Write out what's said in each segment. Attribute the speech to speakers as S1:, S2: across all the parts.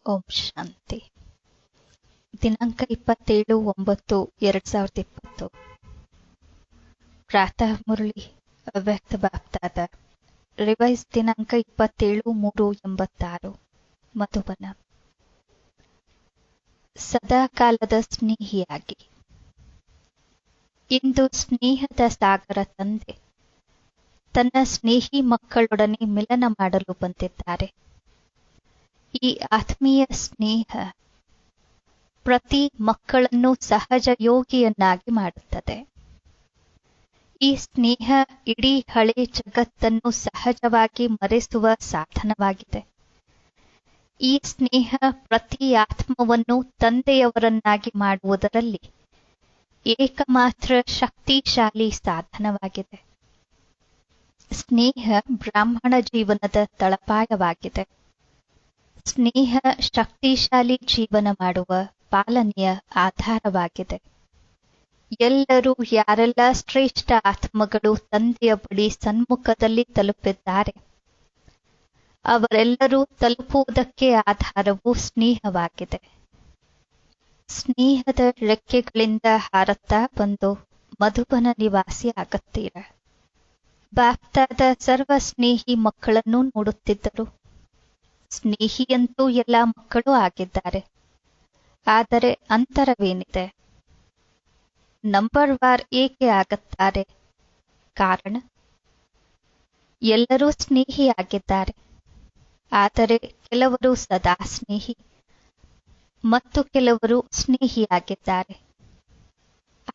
S1: ಓಂ ಶಾಂತಿ. ದಿನಾಂಕ 27/9/2020. ಪ್ರಾತಃ ಮುರಳಿ ಅವ್ಯಕ್ತ ಬಾಪ್ತಾದ. ರಿವೈಸ್ ದಿನಾಂಕ 27/3/86. ಮಧುಬನ. ಸದಾಕಾಲದ ಸ್ನೇಹಿಯಾಗಿ. ಇಂದು ಸ್ನೇಹದ ಸಾಗರ ತಂದೆ ತನ್ನ ಸ್ನೇಹಿ ಮಕ್ಕಳೊಡನೆ ಮಿಲನ ಮಾಡಲು ಬಂದಿದ್ದಾರೆ. ಈ ಆತ್ಮೀಯ ಸ್ನೇಹ ಪ್ರತಿ ಮಕ್ಕಳನ್ನು ಸಹಜ ಯೋಗಿಯನ್ನಾಗಿ ಮಾಡುತ್ತದೆ. ಈ ಸ್ನೇಹ ಇಡೀ ಹಳೆ ಜಗತ್ತನ್ನು ಸಹಜವಾಗಿ ಮರೆಸುವ ಸಾಧನವಾಗಿದೆ. ಈ ಸ್ನೇಹ ಪ್ರತಿ ಆತ್ಮವನ್ನು ತಂದೆಯವರನ್ನಾಗಿ ಮಾಡುವುದರಲ್ಲಿ ಏಕಮಾತ್ರ ಶಕ್ತಿಶಾಲಿ ಸಾಧನವಾಗಿದೆ. ಸ್ನೇಹ ಬ್ರಾಹ್ಮಣ ಜೀವನದ ತಳಪಾಯವಾಗಿದೆ. ಸ್ನೇಹ ಶಕ್ತಿಶಾಲಿ ಜೀವನ ಮಾಡುವ ಪಾಲನೆಯ ಆಧಾರವಾಗಿದೆ. ಎಲ್ಲರೂ ಯಾರೆಲ್ಲ ಶ್ರೇಷ್ಠ ಆತ್ಮಗಳು ತಂದೆಯ ಬಳಿ ಸನ್ಮುಖದಲ್ಲಿ ತಲುಪಿದ್ದಾರೆ, ಅವರೆಲ್ಲರೂ ತಲುಪುವುದಕ್ಕೆ ಆಧಾರವು ಸ್ನೇಹವಾಗಿದೆ. ಸ್ನೇಹದ ರೆಕ್ಕೆಗಳಿಂದ ಹಾರುತ್ತಾ ಬಂದು ಮಧುಬನ ನಿವಾಸಿ ಆಗುತ್ತೀರ. ಬಾಪ್ತಾದ ಸರ್ವ ಸ್ನೇಹಿ ಮಕ್ಕಳನ್ನು ನೋಡುತ್ತಿದ್ದರು. ಸ್ನೇಹಿಯಂತೂ ಎಲ್ಲ ಮಕ್ಕಳು ಆಗಿದ್ದಾರೆ. ಆದರೆ ಅಂತರವೇನಿದೆ? ನಂಬರ್ ವಾರ್ ಏಕೆ ಆಗುತ್ತಾರೆ? ಕಾರಣ ಎಲ್ಲರೂ ಸ್ನೇಹಿಯಾಗಿದ್ದಾರೆ. ಆದರೆ ಕೆಲವರು ಸದಾ ಸ್ನೇಹಿ ಮತ್ತು ಕೆಲವರು ಸ್ನೇಹಿಯಾಗಿದ್ದಾರೆ.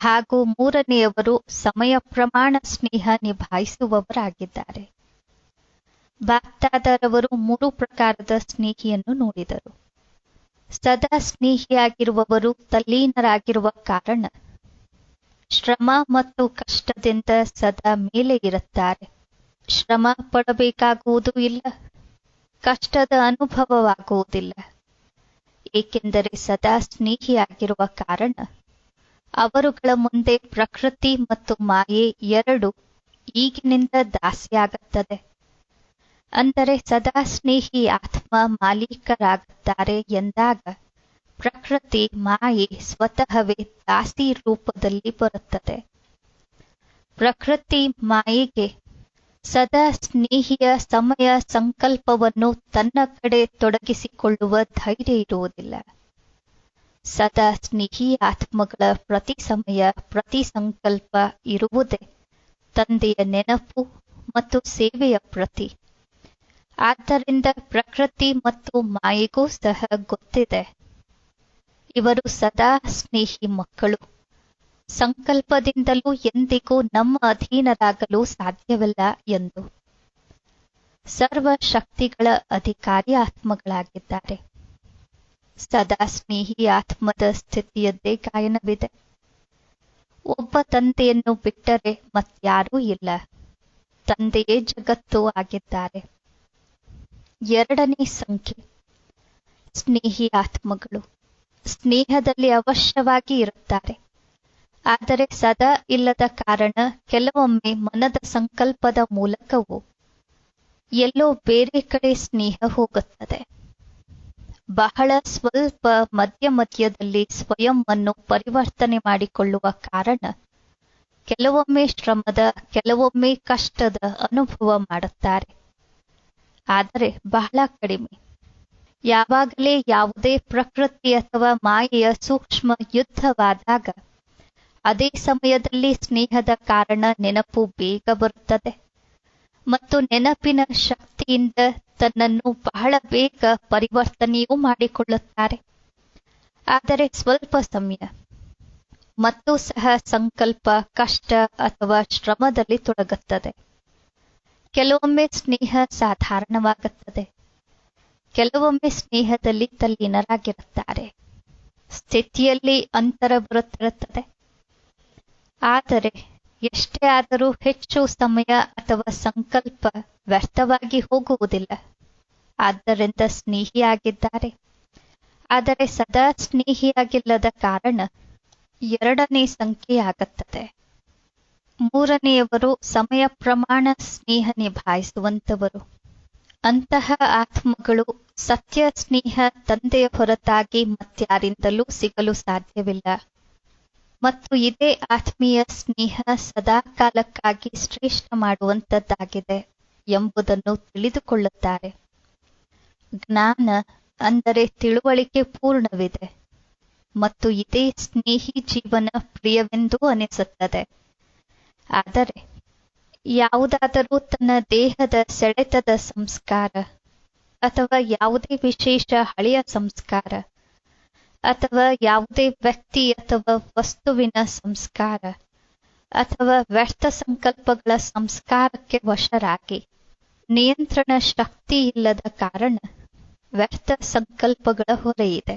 S1: ಹಾಗೂ ಮೂರನೆಯವರು ಸಮಯ ಪ್ರಮಾಣ ಸ್ನೇಹ ನಿಭಾಯಿಸುವವರಾಗಿದ್ದಾರೆ. ಬಾಪ್ತಾದರವರು 3 ಪ್ರಕಾರದ ಸ್ನೇಹಿಯನ್ನು ನೋಡಿದರು. ಸದಾ ಸ್ನೇಹಿಯಾಗಿರುವವರು ತಲ್ಲೀನರಾಗಿರುವ ಕಾರಣ ಶ್ರಮ ಮತ್ತು ಕಷ್ಟದಿಂದ ಸದಾ ಮೇಲೆ ಇರುತ್ತಾರೆ. ಶ್ರಮ ಪಡಬೇಕಾಗುವುದೂ ಇಲ್ಲ, ಕಷ್ಟದ ಅನುಭವವಾಗುವುದಿಲ್ಲ. ಏಕೆಂದರೆ ಸದಾ ಸ್ನೇಹಿಯಾಗಿರುವ ಕಾರಣ ಅವರುಗಳ ಮುಂದೆ ಪ್ರಕೃತಿ ಮತ್ತು ಮಾಯೆ ಎರಡೂ ಈಗಿನಿಂದ ದಾಸಿಯಾಗುತ್ತದೆ. ಅಂದರೆ ಸದಾ ಸ್ನೇಹಿ ಆತ್ಮ ಮಾಲೀಕರಾಗುತ್ತಾರೆ ಎಂದಾಗ ಪ್ರಕೃತಿ ಮಾಯೆ ಸ್ವತಃವೇ ದಾಸಿ ರೂಪದಲ್ಲಿ ಬರುತ್ತದೆ. ಪ್ರಕೃತಿ ಮಾಯೆಗೆ ಸದಾ ಸ್ನೇಹಿಯ ಸಮಯ ಸಂಕಲ್ಪವನ್ನು ತನ್ನ ಕಡೆ ತೊಡಗಿಸಿಕೊಳ್ಳುವ ಧೈರ್ಯ ಇರುವುದಿಲ್ಲ. ಸದಾ ಸ್ನೇಹಿ ಆತ್ಮಗಳ ಪ್ರತಿ ಸಮಯ ಪ್ರತಿ ಸಂಕಲ್ಪ ಇರುವುದೇ ತಂದೆಯ ನೆನಪು ಮತ್ತು ಸೇವೆಯ ಪ್ರತಿ. ಆದ್ದರಿಂದ ಪ್ರಕೃತಿ ಮತ್ತು ಮಾಯೆಗೂ ಸಹ ಗೊತ್ತಿದೆ, ಇವರು ಸದಾ ಸ್ನೇಹಿ ಮಕ್ಕಳು. ಸಂಕಲ್ಪದಿಂದಲೂ ಎಂದಿಗೂ ನಮ್ಮ ಅಧೀನರಾಗಲು ಸಾಧ್ಯವಿಲ್ಲ ಎಂದು. ಸರ್ವ ಶಕ್ತಿಗಳ ಅಧಿಕಾರಿ ಆತ್ಮಗಳಾಗಿದ್ದಾರೆ. ಸದಾ ಸ್ನೇಹಿ ಆತ್ಮದ ಸ್ಥಿತಿಯದ್ದೇ ಗಾಯನವಿದೆ. ಒಬ್ಬ ತಂದೆಯನ್ನು ಬಿಟ್ಟರೆ ಮತ್ಯಾರೂ ಇಲ್ಲ. ತಂದೆಯೇ ಜಗತ್ತು ಆಗಿದ್ದಾರೆ. 2ನೇ ಸಂಖ್ಯೆ ಸ್ನೇಹಿ ಆತ್ಮಗಳು ಸ್ನೇಹದಲ್ಲಿ ಅವಶ್ಯವಾಗಿ ಇರುತ್ತಾರೆ. ಆದರೆ ಸದಾ ಇಲ್ಲದ ಕಾರಣ ಕೆಲವೊಮ್ಮೆ ಮನದ ಸಂಕಲ್ಪದ ಮೂಲಕವೂ ಎಲ್ಲೋ ಬೇರೆ ಕಡೆ ಸ್ನೇಹ ಹೋಗುತ್ತದೆ. ಬಹಳ ಸ್ವಲ್ಪ ಮಧ್ಯದಲ್ಲಿ ಸ್ವಯಂ ಅನ್ನು ಪರಿವರ್ತನೆ ಮಾಡಿಕೊಳ್ಳುವ ಕಾರಣ ಕೆಲವೊಮ್ಮೆ ಶ್ರಮದ ಕೆಲವೊಮ್ಮೆ ಕಷ್ಟದ ಅನುಭವ ಮಾಡುತ್ತಾರೆ. ಆದರೆ ಬಹಳ ಕಡಿಮೆ. ಯಾವಾಗಲೇ ಯಾವುದೇ ಪ್ರಕೃತಿ ಅಥವಾ ಮಾಯೆಯ ಸೂಕ್ಷ್ಮ ಯುದ್ಧವಾದಾಗ ಅದೇ ಸಮಯದಲ್ಲಿ ಸ್ನೇಹದ ಕಾರಣ ನೆನಪು ಬೇಗ ಬರುತ್ತದೆ ಮತ್ತು ನೆನಪಿನ ಶಕ್ತಿಯಿಂದ ತನ್ನನ್ನು ಬಹಳ ಬೇಗ ಪರಿವರ್ತನೆಯೂ ಮಾಡಿಕೊಳ್ಳುತ್ತಾರೆ. ಆದರೆ ಸ್ವಲ್ಪ ಸಮಯ ಮತ್ತು ಸಹ ಸಂಕಲ್ಪ ಕಷ್ಟ ಅಥವಾ ಶ್ರಮದಲ್ಲಿ ತೊಡಗುತ್ತದೆ. ಕೆಲವೊಮ್ಮೆ ಸ್ನೇಹ ಸಾಧಾರಣವಾಗುತ್ತದೆ, ಕೆಲವೊಮ್ಮೆ ಸ್ನೇಹದಲ್ಲಿ ತಲ್ಲೀನರಾಗಿರುತ್ತಾರೆ. ಸ್ಥಿತಿಯಲ್ಲಿ ಅಂತರ ಬರುತ್ತಿರುತ್ತದೆ. ಆದರೆ ಎಷ್ಟೇ ಆದರೂ ಹೆಚ್ಚು ಸಮಯ ಅಥವಾ ಸಂಕಲ್ಪ ವ್ಯರ್ಥವಾಗಿ ಹೋಗುವುದಿಲ್ಲ. ಆದ್ದರಿಂದ ಸ್ನೇಹಿಯಾಗಿದ್ದಾರೆ. ಆದರೆ ಸದಾ ಸ್ನೇಹಿಯಾಗಿಲ್ಲದ ಕಾರಣ 2ನೇ ಸಂಖ್ಯೆಯಾಗುತ್ತದೆ. ಮೂರನೆಯವರು ಸಮಯ ಪ್ರಮಾಣ ಸ್ನೇಹ ನಿಭಾಯಿಸುವಂತವರು. ಅಂತಹ ಆತ್ಮಗಳು ಸತ್ಯ ಸ್ನೇಹ ತಂದೆಯ ಹೊರತಾಗಿ ಮತ್ಯಾರಿಂದಲೂ ಸಿಗಲು ಸಾಧ್ಯವಿಲ್ಲ ಮತ್ತು ಇದೇ ಆತ್ಮೀಯ ಸ್ನೇಹ ಸದಾ ಕಾಲಕ್ಕಾಗಿ ಶ್ರೇಷ್ಠ ಮಾಡುವಂತದ್ದಾಗಿದೆ ಎಂಬುದನ್ನು ತಿಳಿದುಕೊಳ್ಳುತ್ತಾರೆ. ಜ್ಞಾನ ಅಂದರೆ ತಿಳುವಳಿಕೆ ಪೂರ್ಣವಿದೆ ಮತ್ತು ಇದೇ ಸ್ನೇಹಿ ಜೀವನ ಪ್ರಿಯವೆಂದೂ ಅನಿಸುತ್ತದೆ. ಆದರೆ ಯಾವುದಾದರೂ ತನ್ನ ದೇಹದ ಸೆಳೆತದ ಸಂಸ್ಕಾರ ಅಥವಾ ಯಾವುದೇ ವಿಶೇಷ ಹಳೆಯ ಸಂಸ್ಕಾರ ಅಥವಾ ಯಾವುದೇ ವ್ಯಕ್ತಿ ಅಥವಾ ವಸ್ತುವಿನ ಸಂಸ್ಕಾರ ಅಥವಾ ವ್ಯರ್ಥ ಸಂಕಲ್ಪಗಳ ಸಂಸ್ಕಾರಕ್ಕೆ ವಶರಾಗಿ ನಿಯಂತ್ರಣ ಶಕ್ತಿ ಇಲ್ಲದ ಕಾರಣ ವ್ಯರ್ಥ ಸಂಕಲ್ಪಗಳ ಹೊರೆಯಿದೆ,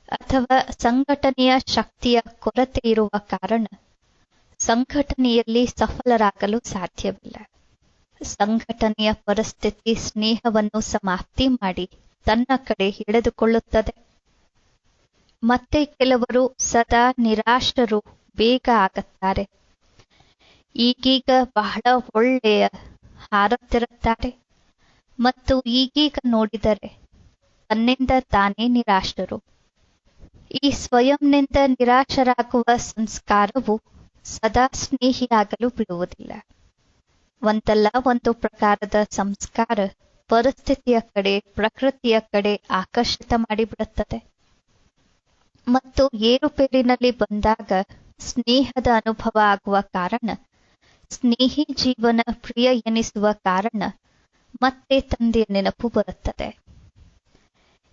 S1: ಅಥವಾ ಸಂಘಟನೆಯ ಶಕ್ತಿಯ ಕೊರತೆ ಇರುವ ಕಾರಣ ಸಂಘಟನೆಯಲ್ಲಿ ಸಫಲರಾಗಲು ಸಾಧ್ಯವಿಲ್ಲ. ಸಂಘಟನೆಯ ಪರಿಸ್ಥಿತಿ ಸ್ನೇಹವನ್ನು ಸಮಾಪ್ತಿ ಮಾಡಿ ತನ್ನ ಕಡೆ ಎಳೆದುಕೊಳ್ಳುತ್ತದೆ. ಮತ್ತೆ ಕೆಲವರು ಸದಾ ನಿರಾಶರು ಬೇಗ ಆಗುತ್ತಾರೆ. ಈಗೀಗ ಬಹಳ ಒಳ್ಳೆಯ ಹಾರುತ್ತಿರುತ್ತಾರೆ ಮತ್ತು ಈಗೀಗ ನೋಡಿದರೆ ತನ್ನಿಂದ ತಾನೇ ನಿರಾಶರು. ಈ ಸ್ವಯಂನಿಂದ ನಿರಾಶರಾಗುವ ಸಂಸ್ಕಾರವು ಸದಾ ಸ್ನೇಹಿಯಾಗಲು ಬಿಡುವುದಿಲ್ಲ. ಒಂದಲ್ಲ ಒಂದು ಪ್ರಕಾರದ ಸಂಸ್ಕಾರ ಪರಿಸ್ಥಿತಿಯ ಕಡೆ, ಪ್ರಕೃತಿಯ ಕಡೆ ಆಕರ್ಷಿತ ಮಾಡಿಬಿಡುತ್ತದೆ ಮತ್ತು ಏರುಪೇರಿನಲ್ಲಿ ಬಂದಾಗ ಸ್ನೇಹದ ಅನುಭವ ಆಗುವ ಕಾರಣ, ಸ್ನೇಹಿ ಜೀವನ ಪ್ರಿಯ ಎನಿಸುವ ಕಾರಣ ಮತ್ತೆ ತಂದೆಯ ನೆನಪು ಬರುತ್ತದೆ.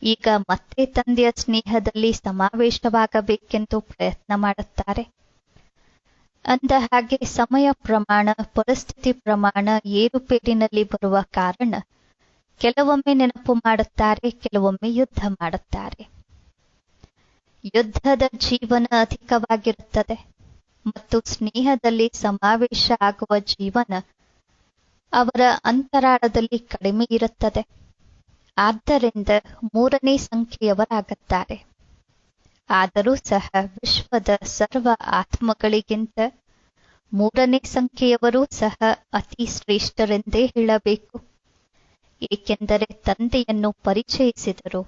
S1: ಈಗ ಮತ್ತೆ ತಂದೆಯ ಸ್ನೇಹದಲ್ಲಿ ಸಮಾವೇಶವಾಗಬೇಕೆಂದು ಪ್ರಯತ್ನ ಮಾಡುತ್ತಾರೆ. ಅಂದ ಹಾಗೆ ಸಮಯ ಪ್ರಮಾಣ, ಪರಿಸ್ಥಿತಿ ಪ್ರಮಾಣ ಏರುಪೇರಿನಲ್ಲಿ ಬರುವ ಕಾರಣ ಕೆಲವೊಮ್ಮೆ ನೆನಪು ಮಾಡುತ್ತಾರೆ, ಕೆಲವೊಮ್ಮೆ ಯುದ್ಧ ಮಾಡುತ್ತಾರೆ. ಯುದ್ಧದ ಜೀವನ ಅಧಿಕವಾಗಿರುತ್ತದೆ ಮತ್ತು ಸ್ನೇಹದಲ್ಲಿ ಸಮಾವೇಶ ಆಗುವ ಜೀವನ ಅವರ ಅಂತರಾಳದಲ್ಲಿ ಕಡಿಮೆ ಇರುತ್ತದೆ. ಆದ್ದರಿಂದ 3ನೇ ಸಂಖ್ಯೆಯವರಾಗುತ್ತಾರೆ. ಆದರೂ ಸಹ ವಿಶ್ವದ ಸರ್ವ ಆತ್ಮಗಳಿಗಿಂತ 3ನೇ ಸಂಖ್ಯೆಯವರೂ ಸಹ ಅತಿ ಶ್ರೇಷ್ಠರೆಂದೇ ಹೇಳಬೇಕು. ಏಕೆಂದರೆ ತಂದೆಯನ್ನು ಪರಿಚಯಿಸಿದರು,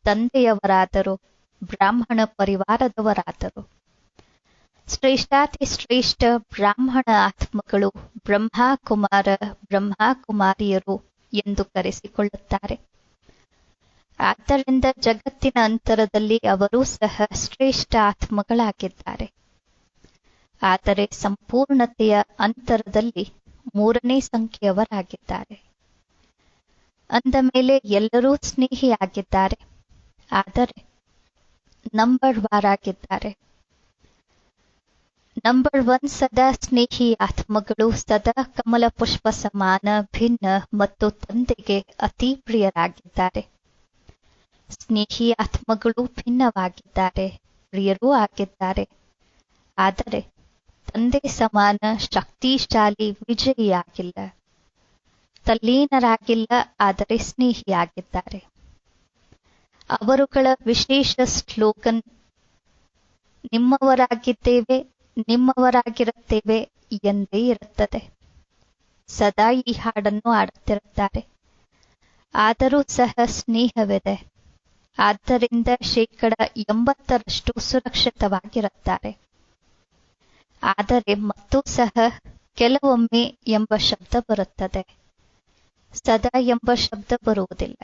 S1: ತಂದೆಯವರಾದರು, ಬ್ರಾಹ್ಮಣ ಪರಿವಾರದವರಾದರು. ಶ್ರೇಷ್ಠಾತಿ ಶ್ರೇಷ್ಠ ಬ್ರಾಹ್ಮಣ ಆತ್ಮಗಳು ಬ್ರಹ್ಮಕುಮಾರ, ಬ್ರಹ್ಮಕುಮಾರಿಯರು ಎಂದು ಕರೆಸಿಕೊಳ್ಳುತ್ತಾರೆ. ಆದ್ದರಿಂದ ಜಗತ್ತಿನ ಅಂತರದಲ್ಲಿ ಅವರೂ ಸಹ ಶ್ರೇಷ್ಠ ಆತ್ಮಗಳಾಗಿದ್ದಾರೆ. ಆದರೆ ಸಂಪೂರ್ಣತೆಯ ಅಂತರದಲ್ಲಿ 3ನೇ ಸಂಖ್ಯೆಯವರಾಗಿದ್ದಾರೆ. ಅಂದ ಮೇಲೆ ಎಲ್ಲರೂ ಸ್ನೇಹಿಯಾಗಿದ್ದಾರೆ, ಆದರೆ ನಂಬರ್ ವಾರಾಗಿದ್ದಾರೆ. ನಂಬರ್ 1 ಸದಾ ಸ್ನೇಹಿ ಆತ್ಮಗಳು, ಸದಾ ಕಮಲ ಪುಷ್ಪ ಸಮಾನ, ಭಿನ್ನ ಮತ್ತು ತಂದೆಗೆ ಅತಿ ಪ್ರಿಯರಾಗಿದ್ದಾರೆ. ಸ್ನೇಹಿ ಆತ್ಮಗಳು ಭಿನ್ನವಾಗಿದ್ದಾರೆ, ಪ್ರಿಯರೂ ಆಗಿದ್ದಾರೆ. ಆದರೆ ತಂದೆ ಸಮಾನ ಶಕ್ತಿಶಾಲಿ ವಿಜಯಿಯಾಗಿಲ್ಲ, ತಲ್ಲೀನರಾಗಿಲ್ಲ, ಆದರೆ ಸ್ನೇಹಿಯಾಗಿದ್ದಾರೆ. ಅವರುಗಳ ವಿಶೇಷ ಸ್ಲೋಗನ್ ನಿಮ್ಮವರಾಗಿದ್ದೇವೆ, ನಿಮ್ಮವರಾಗಿರುತ್ತೇವೆ ಎಂದೇ ಇರುತ್ತದೆ. ಸದಾ ಈ ಹಾಡನ್ನು ಆಡುತ್ತಿರುತ್ತಾರೆ. ಆದರೂ ಸಹ ಸ್ನೇಹವಿದೆ. ಆದ್ದರಿಂದ 80% ಸುರಕ್ಷಿತವಾಗಿರುತ್ತಾರೆ. ಆದರೆ ಮತ್ತೂ ಸಹ ಕೆಲವೊಮ್ಮೆ ಎಂಬ ಶಬ್ದ ಬರುತ್ತದೆ, ಸದಾ ಎಂಬ ಶಬ್ದ ಬರುವುದಿಲ್ಲ.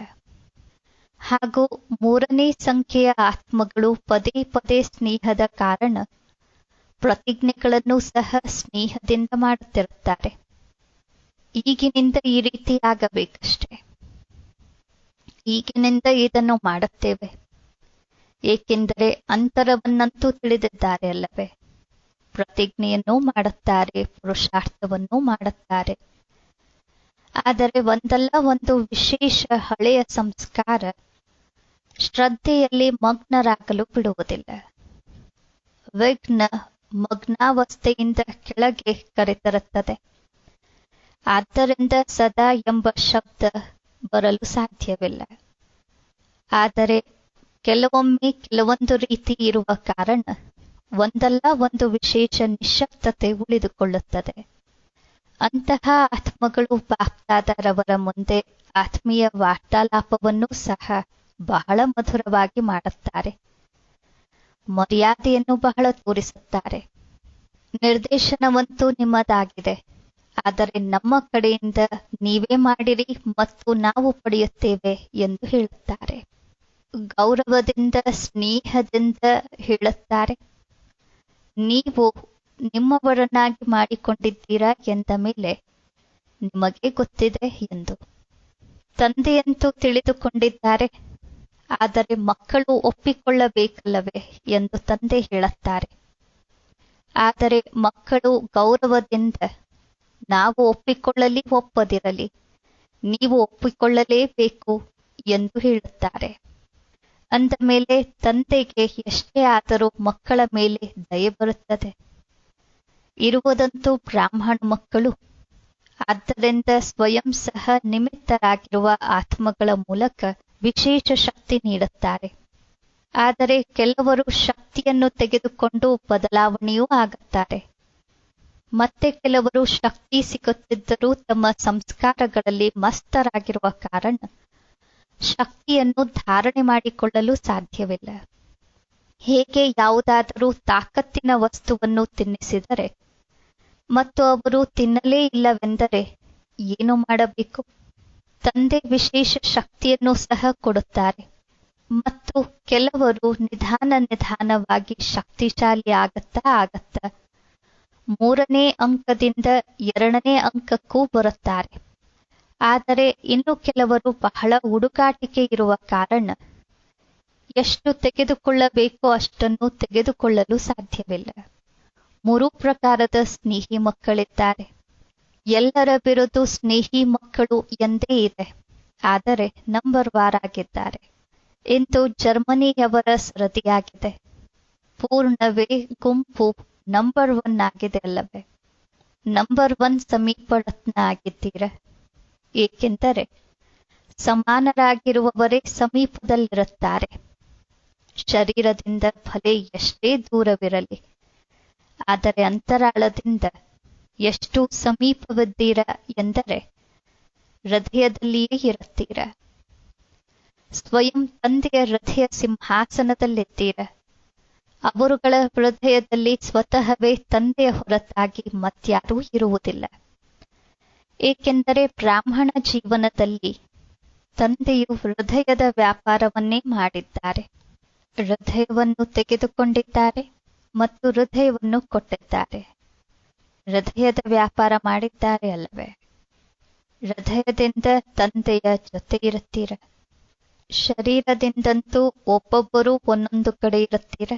S1: ಹಾಗೂ 3ನೇ ಸಂಖ್ಯೆಯ ಆತ್ಮಗಳು ಪದೇ ಪದೇ ಸ್ನೇಹದ ಕಾರಣ ಪ್ರತಿಜ್ಞೆಗಳನ್ನು ಸಹ ಸ್ನೇಹದಿಂದ ಮಾಡುತ್ತಿರುತ್ತಾರೆ. ಈಗಿನಿಂದ ಈ ರೀತಿ ಆಗಬೇಕಷ್ಟೆ, ಈಗಿನಿಂದ ಇದನ್ನು ಮಾಡುತ್ತೇವೆ, ಏಕೆಂದರೆ ಅಂತರವನ್ನಂತೂ ತಿಳಿದಿದ್ದಾರೆ ಅಲ್ಲವೇ. ಪ್ರತಿಜ್ಞೆಯನ್ನೂ ಮಾಡುತ್ತಾರೆ, ಪುರುಷಾರ್ಥವನ್ನೂ ಮಾಡುತ್ತಾರೆ. ಆದರೆ ಒಂದಲ್ಲ ಒಂದು ವಿಶೇಷ ಹಳೆಯ ಸಂಸ್ಕಾರ ಶ್ರದ್ಧೆಯಲ್ಲಿ ಮಗ್ನರಾಗಲು ಬಿಡುವುದಿಲ್ಲ. ವಿಘ್ನ ಮಗ್ನಾವಸ್ಥೆಯಿಂದ ಕೆಳಗೆ ಕರೆತರುತ್ತದೆ. ಆದ್ದರಿಂದ ಸದಾ ಎಂಬ ಶಬ್ದ ಬರಲು ಸಾಧ್ಯವಿಲ್ಲ. ಆದರೆ ಕೆಲವೊಮ್ಮೆ ಕೆಲವೊಂದು ರೀತಿ ಇರುವ ಕಾರಣ ಒಂದಲ್ಲ ಒಂದು ವಿಶೇಷ ನಿಶ್ಶಬ್ದತೆ ಉಳಿದುಕೊಳ್ಳುತ್ತದೆ. ಅಂತಹ ಆತ್ಮಗಳು ಬಾಪ್ದಾದರವರ ಮುಂದೆ ಆತ್ಮೀಯ ವಾರ್ತಾಲಾಪವನ್ನೂ ಸಹ ಬಹಳ ಮಧುರವಾಗಿ ಮಾಡುತ್ತಾರೆ. ಮರ್ಯಾದೆಯನ್ನು ಬಹಳ ತೋರಿಸುತ್ತಾರೆ. ನಿರ್ದೇಶನವಂತೂ ನಿಮ್ಮದಾಗಿದೆ, ಆದರೆ ನಮ್ಮ ಕಡೆಯಿಂದ ನೀವೇ ಮಾಡಿರಿ ಮತ್ತು ನಾವು ಪಡೆಯುತ್ತೇವೆ ಎಂದು ಹೇಳುತ್ತಾರೆ. ಗೌರವದಿಂದ ಸ್ನೇಹದಿಂದ ಹೇಳುತ್ತಾರೆ, ನೀವು ನಿಮ್ಮವರನ್ನಾಗಿ ಮಾಡಿಕೊಂಡಿದ್ದೀರಾ ಎಂದ ಮೇಲೆ ನಿಮಗೆ ಗೊತ್ತಿದೆ ಎಂದು. ತಂದೆಯಂತೂ ತಿಳಿದುಕೊಂಡಿದ್ದಾರೆ, ಆದರೆ ಮಕ್ಕಳು ಒಪ್ಪಿಕೊಳ್ಳಬೇಕಲ್ಲವೇ ಎಂದು ತಂದೆ ಹೇಳುತ್ತಾರೆ. ಆದರೆ ಮಕ್ಕಳು ಗೌರವದಿಂದ ನಾವು ಒಪ್ಪಿಕೊಳ್ಳಲಿ ಒಪ್ಪದಿರಲಿ ನೀವು ಒಪ್ಪಿಕೊಳ್ಳಲೇಬೇಕು ಎಂದು ಹೇಳುತ್ತಾರೆ. ಅಂದ ಮೇಲೆ ತಂದೆಗೆ ಎಷ್ಟೇ ಆದರೂ ಮಕ್ಕಳ ಮೇಲೆ ದಯೆ ಬರುತ್ತದೆ. ಇರುವುದಂತೂ ಬ್ರಾಹ್ಮಣ ಮಕ್ಕಳು, ಆದ್ದರಿಂದ ಸ್ವಯಂ ಸಹ ನಿಮಿತ್ತರಾಗಿರುವ ಆತ್ಮಗಳ ಮೂಲಕ ವಿಶೇಷ ಶಕ್ತಿ ನೀಡುತ್ತಾರೆ. ಆದರೆ ಕೆಲವರು ಶಕ್ತಿಯನ್ನು ತೆಗೆದುಕೊಂಡು ಬದಲಾವಣೆಯೂ ಆಗುತ್ತಾರೆ. ಮತ್ತೆ ಕೆಲವರು ಶಕ್ತಿ ಸಿಗುತ್ತಿದ್ದರೂ ತಮ್ಮ ಸಂಸ್ಕಾರಗಳಲ್ಲಿ ಮಸ್ತರಾಗಿರುವ ಕಾರಣ ಶಕ್ತಿಯನ್ನು ಧಾರಣೆ ಮಾಡಿಕೊಳ್ಳಲು ಸಾಧ್ಯವಿಲ್ಲ. ಹೇಗೆ ಯಾವುದಾದರೂ ತಾಕತ್ತಿನ ವಸ್ತುವನ್ನು ತಿನ್ನಿಸಿದರೆ ಮತ್ತು ಅವರು ತಿನ್ನಲೇ ಇಲ್ಲವೆಂದರೆ ಏನು ಮಾಡಬೇಕು? ತಂದೆ ವಿಶೇಷ ಶಕ್ತಿಯನ್ನು ಸಹ ಕೊಡುತ್ತಾರೆ ಮತ್ತು ಕೆಲವರು ನಿಧಾನವಾಗಿ ಶಕ್ತಿಶಾಲಿ ಆಗತ್ತಾ 3ನೇ ಅಂಕದಿಂದ 2ನೇ ಅಂಕಕ್ಕೂ ಬರುತ್ತಾರೆ. ಆದರೆ ಇನ್ನು ಕೆಲವರು ಬಹಳ ಹುಡುಕಾಟಿಕೆ ಇರುವ ಕಾರಣ ಎಷ್ಟು ತೆಗೆದುಕೊಳ್ಳಬೇಕೋ ಅಷ್ಟನ್ನು ತೆಗೆದುಕೊಳ್ಳಲು ಸಾಧ್ಯವಿಲ್ಲ. 3 ಪ್ರಕಾರದ ಸ್ನೇಹಿ ಮಕ್ಕಳಿದ್ದಾರೆ. ಎಲ್ಲರ ಬಿರುದು ಸ್ನೇಹಿ ಮಕ್ಕಳು ಎಂದೇ ಇದೆ, ಆದರೆ ನಂಬರ್ ವಾರಾಗಿದ್ದಾರೆ. ಇಂದು ಜರ್ಮನಿಯವರ ಸರದಿಯಾಗಿದೆ. ಪೂರ್ಣವೇ ಗುಂಪು ನಂಬರ್ 1 ಆಗಿದೆ ಅಲ್ಲವೇ? ನಂಬರ್ 1 ಸಮೀಪರತ್ನ ಆಗಿದ್ದೀರ. ಏಕೆಂದರೆ ಸಮಾನರಾಗಿರುವವರೇ ಸಮೀಪದಲ್ಲಿರುತ್ತಾರೆ. ಶರೀರದಿಂದ ಭಲೆ ಎಷ್ಟೇ ದೂರವಿರಲಿ, ಆದರೆ ಅಂತರಾಳದಿಂದ ಎಷ್ಟು ಸಮೀಪವಿದ್ದೀರ ಎಂದರೆ ಹೃದಯದಲ್ಲಿಯೇ ಇರುತ್ತೀರ. ಸ್ವಯಂ ತಂದೆಯ ಹೃದಯ ಸಿಂಹಾಸನದಲ್ಲಿದ್ದೀರ. ಅವರುಗಳ ಹೃದಯದಲ್ಲಿ ಸ್ವತಃವೇ ತಂದೆಯ ಹೊರತಾಗಿ ಮತ್ಯಾರೂ ಇರುವುದಿಲ್ಲ. ಏಕೆಂದರೆ ಬ್ರಾಹ್ಮಣ ಜೀವನದಲ್ಲಿ ತಂದೆಯು ಹೃದಯದ ವ್ಯಾಪಾರವನ್ನೇ ಮಾಡಿದ್ದಾರೆ. ಹೃದಯವನ್ನು ತೆಗೆದುಕೊಂಡಿದ್ದಾರೆ ಮತ್ತು ಹೃದಯವನ್ನು ಕೊಟ್ಟಿದ್ದಾರೆ. ಹೃದಯದ ವ್ಯಾಪಾರ ಮಾಡಿದ್ದಾರೆ ಅಲ್ಲವೇ? ಹೃದಯದಿಂದ ತಂದೆಯ ಜೊತೆ ಇರುತ್ತೀರ. ಶರೀರದಿಂದಂತೂ ಒಬ್ಬೊಬ್ಬರೂ ಒಂದೊಂದು ಕಡೆ ಇರುತ್ತೀರ.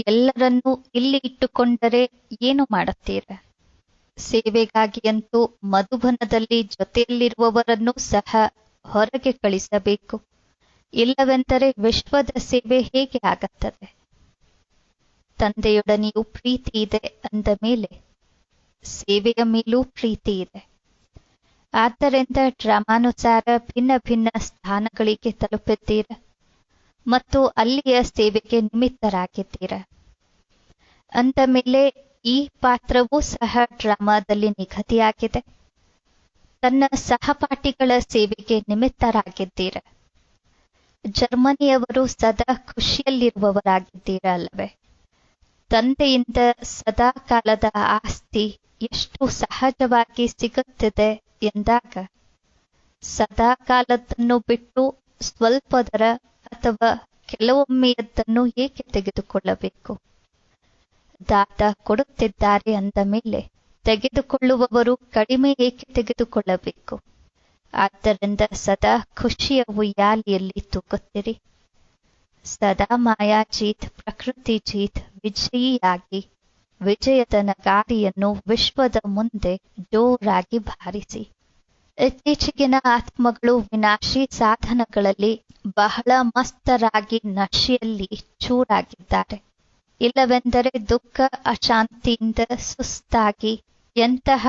S1: ಎಲ್ಲರನ್ನೂ ಇಲ್ಲಿ ಇಟ್ಟುಕೊಂಡರೆ ಏನು ಮಾಡುತ್ತೀರ? ಸೇವೆಗಾಗಿಯಂತೂ ಮಧುಬನದಲ್ಲಿ ಜೊತೆಯಲ್ಲಿರುವವರನ್ನೂ ಸಹ ಹೊರಗೆ ಕಳಿಸಬೇಕು. ಇಲ್ಲವೆಂದರೆ ವಿಶ್ವದ ಸೇವೆ ಹೇಗೆ ಆಗುತ್ತದೆ? ತಂದೆಯೊಡನೆಯೂ ಪ್ರೀತಿ ಇದೆ ಅಂದ ಮೇಲೆ ಸೇವೆಯ ಮೇಲೂ ಪ್ರೀತಿ ಇದೆ. ಆದ್ದರಿಂದ ಡ್ರಾಮಾನುಸಾರ ಭಿನ್ನ ಭಿನ್ನ ಸ್ಥಾನಗಳಿಗೆ ತಲುಪಿದ್ದೀರ ಮತ್ತು ಅಲ್ಲಿಯ ಸೇವೆಗೆ ನಿಮಿತ್ತರಾಗಿದ್ದೀರ. ಅಂದ ಮೇಲೆ ಈ ಪಾತ್ರವೂ ಸಹ ಡ್ರಾಮಾದಲ್ಲಿ ನಿಗದಿಯಾಗಿದೆ. ತನ್ನ ಸಹಪಾಠಿಗಳ ಸೇವೆಗೆ ನಿಮಿತ್ತರಾಗಿದ್ದೀರ. ಜರ್ಮನಿಯವರು ಸದಾ ಖುಷಿಯಲ್ಲಿರುವವರಾಗಿದ್ದೀರ ಅಲ್ಲವೇ? ತಂದೆಯಿಂದ ಸದಾ ಕಾಲದ ಆಸ್ತಿ ಎಷ್ಟು ಸಹಜವಾಗಿ ಸಿಗುತ್ತಿದೆ ಎಂದಾಗ ಸದಾ ಕಾಲದನ್ನು ಬಿಟ್ಟು ಸ್ವಲ್ಪದರ ಅಥವಾ ಕೆಲವೊಮ್ಮೆಯದ್ದನ್ನು ಏಕೆ ತೆಗೆದುಕೊಳ್ಳಬೇಕು? ದಾತ ಕೊಡುತ್ತಿದ್ದಾರೆ ಅಂದ ಮೇಲೆ ತೆಗೆದುಕೊಳ್ಳುವವರು ಕಡಿಮೆ ಏಕೆ ತೆಗೆದುಕೊಳ್ಳಬೇಕು? ಆದ್ದರಿಂದ ಸದಾ ಖುಷಿಯ ಉಯ್ಯಾಲೆಯಲ್ಲಿ ತೂಗುತ್ತಿರಿ. ಸದಾ ಮಾಯಾಜೀತ್ ಪ್ರಕೃತಿ ಜೀತ್ ವಿಜಯಿಯಾಗಿ ವಿಜಯದ ನಗಾರಿಯನ್ನು ವಿಶ್ವದ ಮುಂದೆ ಜೋರಾಗಿ ಬಾರಿಸಿ. ಇತ್ತೀಚೆಗಿನ ಆತ್ಮಗಳು ವಿನಾಶಿ ಸಾಧನಗಳಲ್ಲಿ ಬಹಳ ಮಸ್ತರಾಗಿ ನಶೆಯಲ್ಲಿ ಚೂರಾಗಿದ್ದಾರೆ. ಇಲ್ಲವೆಂದರೆ ದುಃಖ ಅಶಾಂತಿಯಿಂದ ಸುಸ್ತಾಗಿ ಎಂತಹ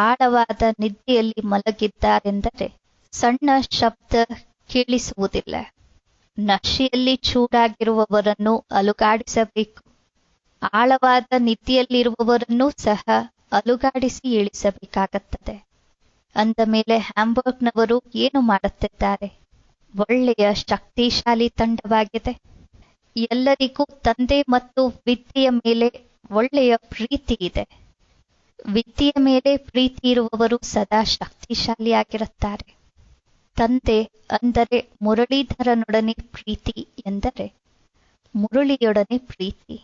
S1: ಆಳವಾದ ನಿದ್ದೆಯಲ್ಲಿ ಮಲಗಿದ್ದಾರೆಂದರೆ ಸಣ್ಣ ಶಬ್ದ ಕೇಳಿಸುವುದಿಲ್ಲ. ನಶೆಯಲ್ಲಿ ಚೂರಾಗಿರುವವರನ್ನು ಅಲುಗಾಡಿಸಬೇಕು. ಆಳವಾದ ನಿದ್ದೆಯಲ್ಲಿರುವವರನ್ನೂ ಸಹ ಅಲುಗಾಡಿಸಿ ಇಳಿಸಬೇಕಾಗುತ್ತದೆ. ಅಂದ ಮೇಲೆ ಹ್ಯಾಂಬರ್ಗ್ನವರು ಏನು ಮಾಡುತ್ತಿದ್ದಾರೆ? ಒಳ್ಳೆಯ ಶಕ್ತಿಶಾಲಿ ತಂಡವಾಗಿದೆ. ಎಲ್ಲರಿಗೂ ತಂದೆ ಮತ್ತು ವಿದ್ಯೆಯ ಮೇಲೆ ಒಳ್ಳೆಯ ಪ್ರೀತಿ ಇದೆ. ವಿದ್ಯೆಯ ಮೇಲೆ ಪ್ರೀತಿ ಇರುವವರು ಸದಾ ಶಕ್ತಿಶಾಲಿಯಾಗಿರುತ್ತಾರೆ. ತಂದೆ ಅಂದರೆ ಮುರಳೀಧರನೊಡನೆ ಪ್ರೀತಿ ಎಂದರೆ ಮುರಳಿಯೊಡನೆ ಪ್ರೀತಿ.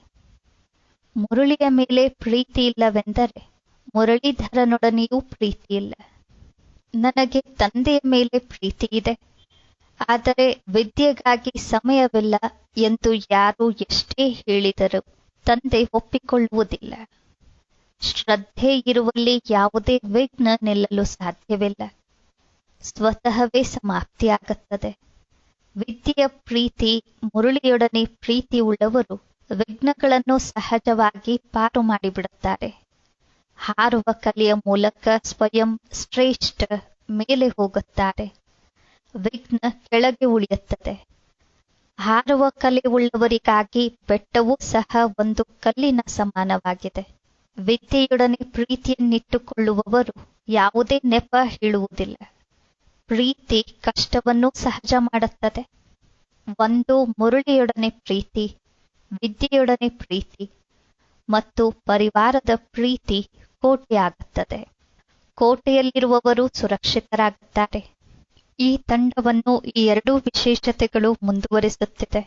S1: ಮುರಳಿಯ ಮೇಲೆ ಪ್ರೀತಿ ಇಲ್ಲವೆಂದರೆ ಮುರಳೀಧರನೊಡನೆಯೂ ಪ್ರೀತಿ ಇಲ್ಲ. ನನಗೆ ತಂದೆಯ ಮೇಲೆ ಪ್ರೀತಿ ಇದೆ, ಆದರೆ ವಿದ್ಯೆಗಾಗಿ ಸಮಯವಿಲ್ಲ ಎಂದು ಯಾರು ಎಷ್ಟೇ ಹೇಳಿದರೂ ತಂದೆ ಒಪ್ಪಿಕೊಳ್ಳುವುದಿಲ್ಲ. ಶ್ರದ್ಧೆ ಇರುವಲ್ಲಿ ಯಾವುದೇ ವಿಘ್ನ ನಿಲ್ಲಲು ಸಾಧ್ಯವಿಲ್ಲ. ಸ್ವತಃವೇ ಸಮಾಪ್ತಿಯಾಗುತ್ತದೆ. ವಿದ್ಯೆಯ ಪ್ರೀತಿ ಮುರಳಿಯೊಡನೆ ಪ್ರೀತಿ ಉಳ್ಳವರು ವಿಘ್ನಗಳನ್ನು ಸಹಜವಾಗಿ ಪಾರು ಮಾಡಿಬಿಡುತ್ತಾರೆ. ಹಾರುವ ಕಲೆಯ ಮೂಲಕ ಸ್ವಯಂ ಶ್ರೇಷ್ಠ ಮೇಲೆ ಹೋಗುತ್ತಾರೆ. ವಿಘ್ನ ಕೆಳಗೆ ಉಳಿಯುತ್ತದೆ. ಹಾರುವ ಕಲೆ ಉಳ್ಳವರಿಗಾಗಿ ಬೆಟ್ಟವೂ ಸಹ ಒಂದು ಕಲ್ಲಿನ ಸಮಾನವಾಗಿದೆ. ವಿದ್ಯೆಯೊಡನೆ ಪ್ರೀತಿಯನ್ನಿಟ್ಟುಕೊಳ್ಳುವವರು ಯಾವುದೇ ನೆಪ ಹೇಳುವುದಿಲ್ಲ. ಪ್ರೀತಿ ಕಷ್ಟವನ್ನು ಸಹಜ ಮಾಡುತ್ತದೆ. ಒಂದು ಮುರಳಿಯೊಡನೆ ಪ್ರೀತಿ, ವಿದ್ಯೆಯೊಡನೆ ಪ್ರೀತಿ ಮತ್ತು ಪರಿವಾರದ ಪ್ರೀತಿ ಕೋಟೆಯಾಗುತ್ತದೆ. ಕೋಟೆಯಲ್ಲಿರುವವರು ಸುರಕ್ಷಿತರಾಗುತ್ತಾರೆ. ಈ ತಂಡವನ್ನು ಈ ಎರಡೂ ವಿಶೇಷತೆಗಳು ಮುಂದುವರಿಸುತ್ತಿದೆ.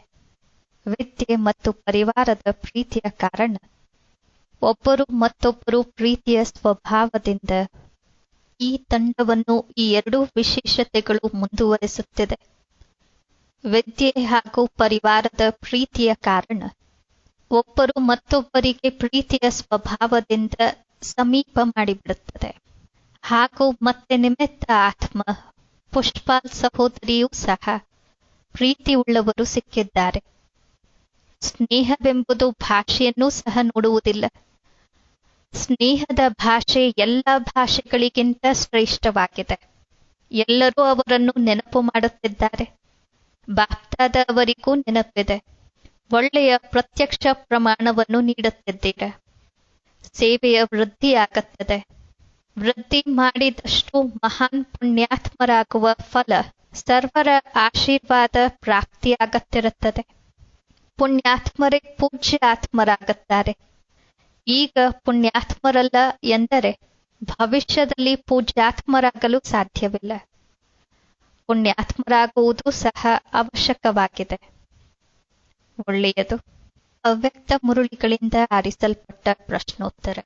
S1: ವಿದ್ಯೆ ಮತ್ತು ಪರಿವಾರದ ಪ್ರೀತಿಯ ಕಾರಣ ಒಬ್ಬರು ಮತ್ತೊಬ್ಬರು ಪ್ರೀತಿಯ ಸ್ವಭಾವದಿಂದ ಈ ತಂಡವನ್ನು ಈ ಎರಡೂ ವಿಶೇಷತೆಗಳು ಮುಂದುವರಿಸುತ್ತಿದೆ. ವಿದ್ಯೆ ಹಾಗೂ ಪರಿವಾರದ ಪ್ರೀತಿಯ ಕಾರಣ ಒಬ್ಬರು ಮತ್ತೊಬ್ಬರಿಗೆ ಪ್ರೀತಿಯ ಸ್ವಭಾವದಿಂದ ಸಮೀಪ ಮಾಡಿಬಿಡುತ್ತದೆ. ಹಾಗೂ ಮತ್ತೆ ನಿಮಿತ್ತ ಆತ್ಮ ಪುಷ್ಪಾಲ್ ಸಹೋದರಿಯೂ ಸಹ ಪ್ರೀತಿ ಉಳ್ಳವರು ಸಿಕ್ಕಿದ್ದಾರೆ. ಸ್ನೇಹವೆಂಬುದು ಭಾಷೆಯನ್ನೂ ಸಹ ನೋಡುವುದಿಲ್ಲ. ಸ್ನೇಹದ ಭಾಷೆ ಎಲ್ಲ ಭಾಷೆಗಳಿಗಿಂತ ಶ್ರೇಷ್ಠವಾಗಿದೆ. ಎಲ್ಲರೂ ಅವರನ್ನು ನೆನಪು ಮಾಡುತ್ತಿದ್ದಾರೆ. ಬಾಪ್ದಾದ ಅವರಿಗೂ ನೆನಪಿದೆ. ಒಳ್ಳೆಯ ಪ್ರತ್ಯಕ್ಷ ಪ್ರಮಾಣವನ್ನು ನೀಡುತ್ತಿದ್ದೀರ. ಸೇವೆಯ ವೃದ್ಧಿಯಾಗುತ್ತದೆ. ವೃದ್ಧಿ ಮಾಡಿದಷ್ಟು ಮಹಾನ್ ಪುಣ್ಯಾತ್ಮರಾಗುವ ಫಲ ಸರ್ವರ ಆಶೀರ್ವಾದ ಪ್ರಾಪ್ತಿಯಾಗುತ್ತಿರುತ್ತದೆ. ಪುಣ್ಯಾತ್ಮರೇ ಪೂಜ್ಯ ಆತ್ಮರಾಗುತ್ತಾರೆ. ಈಗ ಪುಣ್ಯಾತ್ಮರಲ್ಲ ಎಂದರೆ ಭವಿಷ್ಯದಲ್ಲಿ ಪೂಜ್ಯಾತ್ಮರಾಗಲು ಸಾಧ್ಯವಿಲ್ಲ. ಪುಣ್ಯಾತ್ಮರಾಗುವುದು ಸಹ ಅವಶ್ಯಕವಾಗಿದೆ. ಒಳ್ಳೆಯದು. ಅವ್ಯಕ್ತ ಮುರುಳಿಗಳಿಂದ ಆರಿಸಲ್ಪಟ್ಟ ಪ್ರಶ್ನೋತ್ತರ.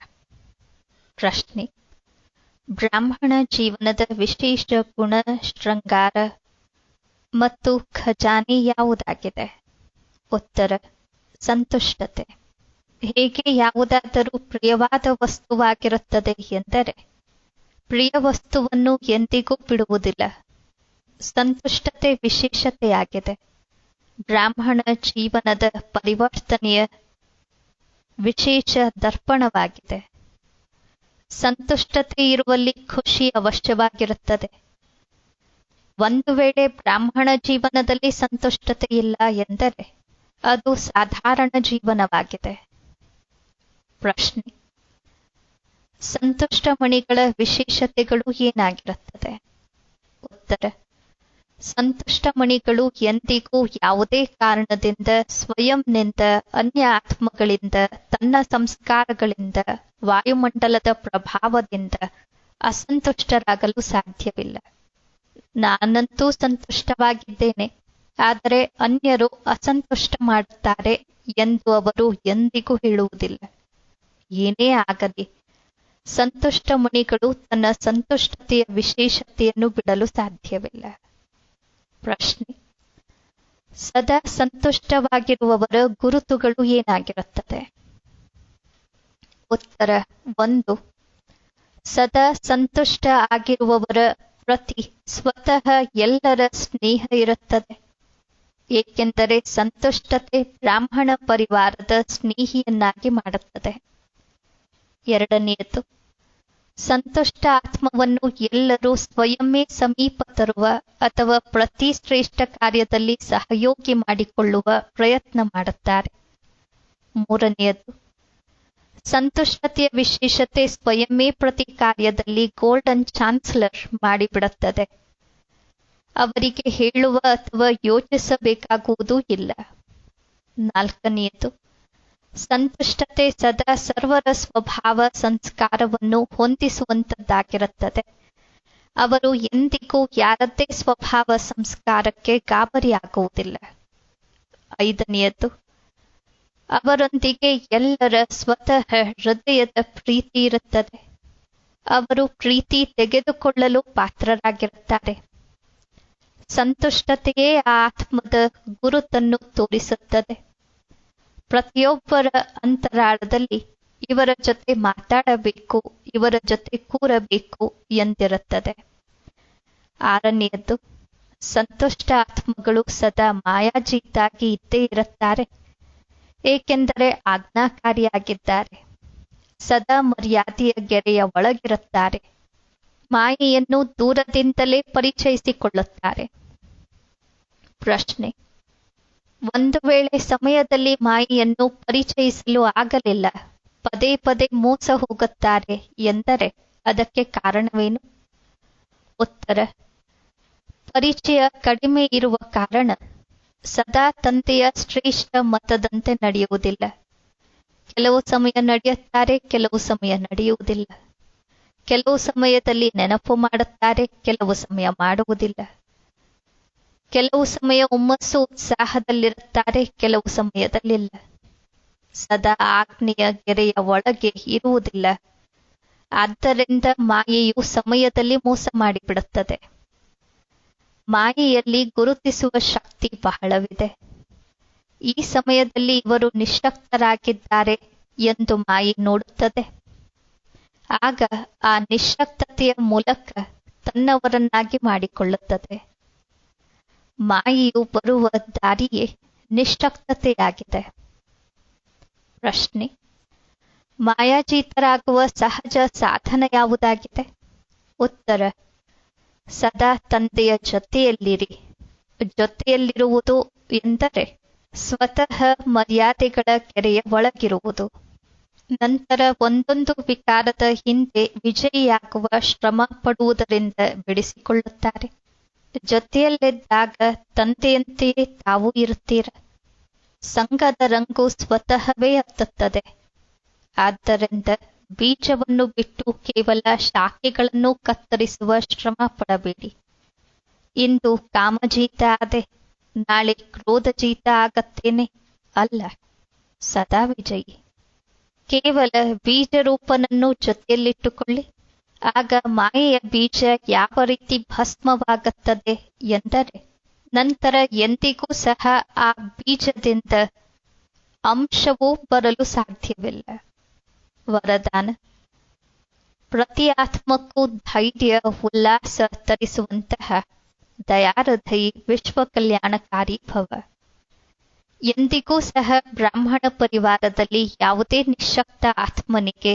S1: ಪ್ರಶ್ನೆ: ಬ್ರಾಹ್ಮಣ ಜೀವನದ ವಿಶೇಷ ಗುಣ, ಶೃಂಗಾರ ಮತ್ತು ಖಜಾನೆ ಯಾವುದಾಗಿದೆ? ಉತ್ತರ: ಸಂತುಷ್ಟತೆ. ಹೇಗೆ ಯಾವುದಾದರೂ ಪ್ರಿಯವಾದ ವಸ್ತುವಾಗಿರುತ್ತದೆ ಎಂದರೆ ಪ್ರಿಯ ವಸ್ತುವನ್ನು ಎಂದಿಗೂ ಬಿಡುವುದಿಲ್ಲ. ಸಂತುಷ್ಟತೆ ವಿಶೇಷತೆಯಾಗಿದೆ. ಬ್ರಾಹ್ಮಣ ಜೀವನದ ಪರಿವರ್ತನೆಯ ವಿಶೇಷ ದರ್ಪಣವಾಗಿದೆ. ಸಂತುಷ್ಟತೆ ಇರುವಲ್ಲಿ ಖುಷಿ ಅವಶ್ಯವಾಗಿರುತ್ತದೆ. ಒಂದು ವೇಳೆ ಬ್ರಾಹ್ಮಣ ಜೀವನದಲ್ಲಿ ಸಂತುಷ್ಟತೆ ಇಲ್ಲ ಎಂದರೆ ಅದು ಸಾಧಾರಣ ಜೀವನವಾಗಿದೆ. ಪ್ರಶ್ನೆ: ಸಂತುಷ್ಟ ಮಣಿಗಳ ವಿಶೇಷತೆಗಳು ಏನಾಗಿರುತ್ತದೆ? ಉತ್ತರ: ಸಂತುಷ್ಟ ಮಣಿಗಳು ಎಂದಿಗೂ ಯಾವುದೇ ಕಾರಣದಿಂದ ಸ್ವಯಂನಿಂದ, ಅನ್ಯ ಆತ್ಮಗಳಿಂದ, ತನ್ನ ಸಂಸ್ಕಾರಗಳಿಂದ, ವಾಯುಮಂಡಲದ ಪ್ರಭಾವದಿಂದ ಅಸಂತುಷ್ಟರಾಗಲು ಸಾಧ್ಯವಿಲ್ಲ. ನಾನಂತೂ ಸಂತುಷ್ಟವಾಗಿದ್ದೇನೆ, ಆದರೆ ಅನ್ಯರು ಅಸಂತುಷ್ಟ ಮಾಡುತ್ತಾರೆ ಎಂದು ಅವರು ಎಂದಿಗೂ ಹೇಳುವುದಿಲ್ಲ. ಏನೇ ಆಗಲಿ, ಸಂತುಷ್ಟ ಮುನಿಗಳು ತನ್ನ ಸಂತುಷ್ಟತೆಯ ವಿಶೇಷತೆಯನ್ನು ಬಿಡಲು ಸಾಧ್ಯವಿಲ್ಲ. ಪ್ರಶ್ನೆ: ಸದಾ ಸಂತುಷ್ಟವಾಗಿರುವವರ ಗುರುತುಗಳು ಏನಾಗಿರುತ್ತದೆ? ಉತ್ತರ: 1. ಸದಾ ಸಂತುಷ್ಟ ಆಗಿರುವವರ ಪ್ರತಿ ಸ್ವತಃ ಎಲ್ಲರ ಸ್ನೇಹ ಇರುತ್ತದೆ. ಏಕೆಂದರೆ ಸಂತುಷ್ಟತೆ ಬ್ರಾಹ್ಮಣ ಪರಿವಾರದ ಸ್ನೇಹಿಯನ್ನಾಗಿ ಮಾಡುತ್ತದೆ. 2ನೇದು, ಸಂತುಷ್ಟ ಆತ್ಮವನ್ನು ಎಲ್ಲರೂ ಸ್ವಯಂವೇ ಸಮೀಪ ತರುವ ಅಥವಾ ಪ್ರತಿ ಶ್ರೇಷ್ಠ ಕಾರ್ಯದಲ್ಲಿ ಸಹಯೋಗಿ ಮಾಡಿಕೊಳ್ಳುವ ಪ್ರಯತ್ನ ಮಾಡುತ್ತಾರೆ. 3ನೇದು, ಸಂತುಷ್ಟತೆಯ ವಿಶೇಷತೆ ಸ್ವಯಂವೇ ಪ್ರತಿ ಕಾರ್ಯದಲ್ಲಿ ಗೋಲ್ಡನ್ ಚಾನ್ಸಲರ್ ಮಾಡಿಬಿಡುತ್ತದೆ. ಅವರಿಗೆ ಹೇಳುವ ಅಥವಾ ಯೋಚಿಸಬೇಕಾಗುವುದೂ ಇಲ್ಲ. 4ನೇದು, ಸಂತುಷ್ಟತೆ ಸದಾ ಸರ್ವರ ಸ್ವಭಾವ ಸಂಸ್ಕಾರವನ್ನು ಹೊಂದಿಸುವಂತದ್ದಾಗಿರುತ್ತದೆ. ಅವರು ಎಂದಿಗೂ ಯಾರದ್ದೇ ಸ್ವಭಾವ ಸಂಸ್ಕಾರಕ್ಕೆ ಗಾಬರಿಯಾಗುವುದಿಲ್ಲ. 5ನೇದು, ಅವರೊಂದಿಗೆ ಎಲ್ಲರ ಸ್ವತಃ ಹೃದಯದ ಪ್ರೀತಿ ಇರುತ್ತದೆ. ಅವರು ಪ್ರೀತಿ ತೆಗೆದುಕೊಳ್ಳಲು ಪಾತ್ರರಾಗಿರುತ್ತಾರೆ. ಸಂತುಷ್ಟತೆಯೇ ಆ ಆತ್ಮದ ಗುರುತನ್ನು ತೋರಿಸುತ್ತದೆ. ಪ್ರತಿಯೊಬ್ಬರ ಅಂತರಾಳದಲ್ಲಿ ಇವರ ಜೊತೆ ಮಾತಾಡಬೇಕು, ಇವರ ಜೊತೆ ಕೂರಬೇಕು ಎಂದಿರುತ್ತದೆ. 6ನೇದು, ಸಂತುಷ್ಟ ಆತ್ಮಗಳು ಸದಾ ಮಾಯಾಜೀತಾಗಿ ಇದ್ದೇ ಇರುತ್ತಾರೆ, ಏಕೆಂದರೆ ಆಜ್ಞಾಕಾರಿಯಾಗಿದ್ದಾರೆ. ಸದಾ ಮರ್ಯಾದೆಯ ಗೆರೆಯ ಒಳಗಿರುತ್ತಾರೆ. ಮಾಯೆಯನ್ನು ದೂರದಿಂದಲೇ ಪರಿಚಯಿಸಿಕೊಳ್ಳುತ್ತಾರೆ. ಪ್ರಶ್ನೆ: ಒಂದು ವೇಳೆ ಸಮಯದಲ್ಲಿ ಮಾಯೆಯನ್ನು ಪರಿಚಯಿಸಲು ಆಗಲಿಲ್ಲ, ಪದೇ ಪದೇ ಮೋಸ ಹೋಗುತ್ತಾರೆ ಎಂದರೆ ಅದಕ್ಕೆ ಕಾರಣವೇನು? ಉತ್ತರ: ಪರಿಚಯ ಕಡಿಮೆ ಇರುವ ಕಾರಣ ಸದಾ ತಂದೆಯ ಶ್ರೇಷ್ಠ ಮತದಂತೆ ನಡೆಯುವುದಿಲ್ಲ. ಕೆಲವು ಸಮಯ ನಡೆಯುತ್ತಾರೆ, ಕೆಲವು ಸಮಯ ನಡೆಯುವುದಿಲ್ಲ. ಕೆಲವು ಸಮಯದಲ್ಲಿ ನೆನಪು ಮಾಡುತ್ತಾರೆ, ಕೆಲವು ಸಮಯ ಮಾಡುವುದಿಲ್ಲ. ಕೆಲವು ಸಮಯ ಹುಮ್ಮಸ್ಸು ಉತ್ಸಾಹದಲ್ಲಿರುತ್ತಾರೆ, ಕೆಲವು ಸಮಯದಲ್ಲಿಲ್ಲ. ಸದಾ ಆಜ್ಞೆಯ ಗೆರೆಯ ಒಳಗೆ ಇರುವುದಿಲ್ಲ. ಆದ್ದರಿಂದ ಮಾಯೆಯು ಸಮಯದಲ್ಲಿ ಮೋಸ ಮಾಡಿಬಿಡುತ್ತದೆ. ಮಾಯೆಯಲ್ಲಿ ಗುರುತಿಸುವ ಶಕ್ತಿ ಬಹಳವಿದೆ. ಈ ಸಮಯದಲ್ಲಿ ಇವರು ನಿಶ್ಶಕ್ತರಾಗಿದ್ದಾರೆ ಎಂದು ಮಾಯೆ ನೋಡುತ್ತದೆ. ಆಗ ಆ ನಿಶ್ಶಕ್ತತೆಯ ಮೂಲಕ ತನ್ನವರನ್ನಾಗಿ ಮಾಡಿಕೊಳ್ಳುತ್ತದೆ. ಮಾಯೆಯು ಬರುವ ದಾರಿಯೇ ನಿಶ್ಶಕ್ತತೆಯಾಗಿದೆ. ಪ್ರಶ್ನೆ: ಮಾಯಾಜೀತರಾಗುವ ಸಹಜ ಸಾಧನ ಯಾವುದಾಗಿದೆ? ಉತ್ತರ: ಸದಾ ತಂದೆಯ ಜೊತೆಯಲ್ಲಿರಿ. ಜೊತೆಯಲ್ಲಿರುವುದು ಎಂದರೆ ಸ್ವತಃ ಮರ್ಯಾದೆಗಳ ಕೆರೆಯ ಒಳಗಿರುವುದು. ನಂತರ ಒಂದೊಂದು ವಿಕಾರದ ಹಿಂದೆ ವಿಜಯಿಯಾಗುವ ಶ್ರಮ ಪಡುವುದರಿಂದ ಬಿಡಿಸಿಕೊಳ್ಳುತ್ತಾರೆ. ಜೊತೆಯಲ್ಲಿದ್ದಾಗ ತಂದೆಯಂತೆಯೇ ತಾವು ಇರುತ್ತೀರ. ಸಂಘದ ರಂಗು ಸ್ವತಃವೇ ಹತ್ತುತ್ತದೆ. ಆದ್ದರಿಂದ ಬೀಜವನ್ನು ಬಿಟ್ಟು ಕೇವಲ ಶಾಖೆಗಳನ್ನು ಕತ್ತರಿಸುವ ಶ್ರಮ ಪಡಬೇಡಿ. ಇಂದು ಕಾಮಜೀತ ಆದೆ, ನಾಳೆ ಕ್ರೋಧಜೀತ ಆಗತ್ತೇನೆ? ಅಲ್ಲ, ಸದಾ ವಿಜಯಿ. ಕೇವಲ ಬೀಜರೂಪನನ್ನು ಜೊತೆಯಲ್ಲಿಟ್ಟುಕೊಳ್ಳಿ. ಆಗ ಮಾಯೆಯ ಬೀಜ ಯಾವ ರೀತಿ ಭಸ್ಮವಾಗುತ್ತದೆ ಎಂದರೆ ನಂತರ ಎಂದಿಗೂ ಸಹ ಆ ಬೀಜದಿಂದ ಅಂಶವೂ ಬರಲು ಸಾಧ್ಯವಿಲ್ಲ. ವರದಾನ: ಪ್ರತಿ ಆತ್ಮಕ್ಕೂ ಧೈರ್ಯ ಉಲ್ಲಾಸ ತರಿಸುವಂತಹ ದಯಾಹೃದಯಿ ವಿಶ್ವ ಕಲ್ಯಾಣಕಾರಿ ಭವ. ಎಂದಿಗೂ ಸಹ ಬ್ರಾಹ್ಮಣ ಪರಿವಾರದಲ್ಲಿ ಯಾವುದೇ ನಿಶ್ಶಕ್ತ ಆತ್ಮನಿಗೆ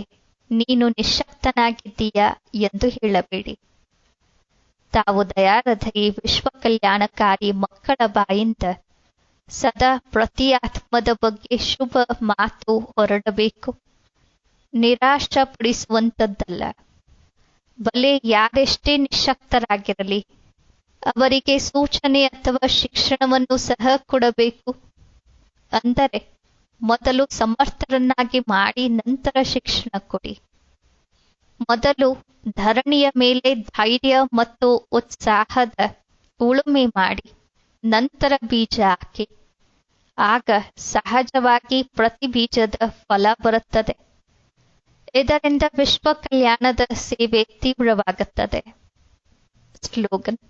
S1: ನೀನು ನಿಶ್ಶಕ್ತನಾಗಿದ್ದೀಯಾ ಎಂದು ಹೇಳಬೇಡಿ. ತಾವು ದಯಾಹೃದಯಿ ವಿಶ್ವ ಕಲ್ಯಾಣಕಾರಿ ಮಕ್ಕಳ ಬಾಯಿಂದ ಸದಾ ಪ್ರತಿ ಆತ್ಮದ ಬಗ್ಗೆ ಶುಭ ಮಾತು ಹೊರಡಬೇಕು. ನಿರಾಶಪಡಿಸುವಂಥದ್ದಲ್ಲ. ಬಲೆ ಯಾರೆಷ್ಟೇ ನಿಶ್ಶಕ್ತರಾಗಿರಲಿ ಅವರಿಗೆ ಸೂಚನೆ ಅಥವಾ ಶಿಕ್ಷಣವನ್ನು ಸಹ ಕೊಡಬೇಕು. ಅಂದರೆ ಮೊದಲು ಸಮರ್ಥರನ್ನಾಗಿ ಮಾಡಿ ನಂತರ ಶಿಕ್ಷಣ ಕೊಡಿ. ಮೊದಲು ಧರಣಿಯ ಮೇಲೆ ಧೈರ್ಯ ಮತ್ತು ಉತ್ಸಾಹದ ಉಳುಮೆ ಮಾಡಿ ನಂತರ ಬೀಜ ಹಾಕಿ. ಆಗ ಸಹಜವಾಗಿ ಪ್ರತಿ ಬೀಜದ ಫಲ ಬರುತ್ತದೆ. ಇದರಿಂದ ವಿಶ್ವ ಕಲ್ಯಾಣದ ಸೇವೆ ತೀವ್ರವಾಗುತ್ತದೆ. ಸ್ಲೋಗನ್: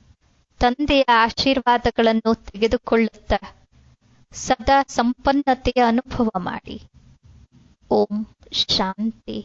S1: ತಂದೆಯ ಆಶೀರ್ವಾದಗಳನ್ನು ತೆಗೆದುಕೊಳ್ಳುತ್ತಾ ಸದಾ ಸಂಪನ್ನತೆಯ ಅನುಭವ ಮಾಡಿ. ಓಂ ಶಾಂತಿ.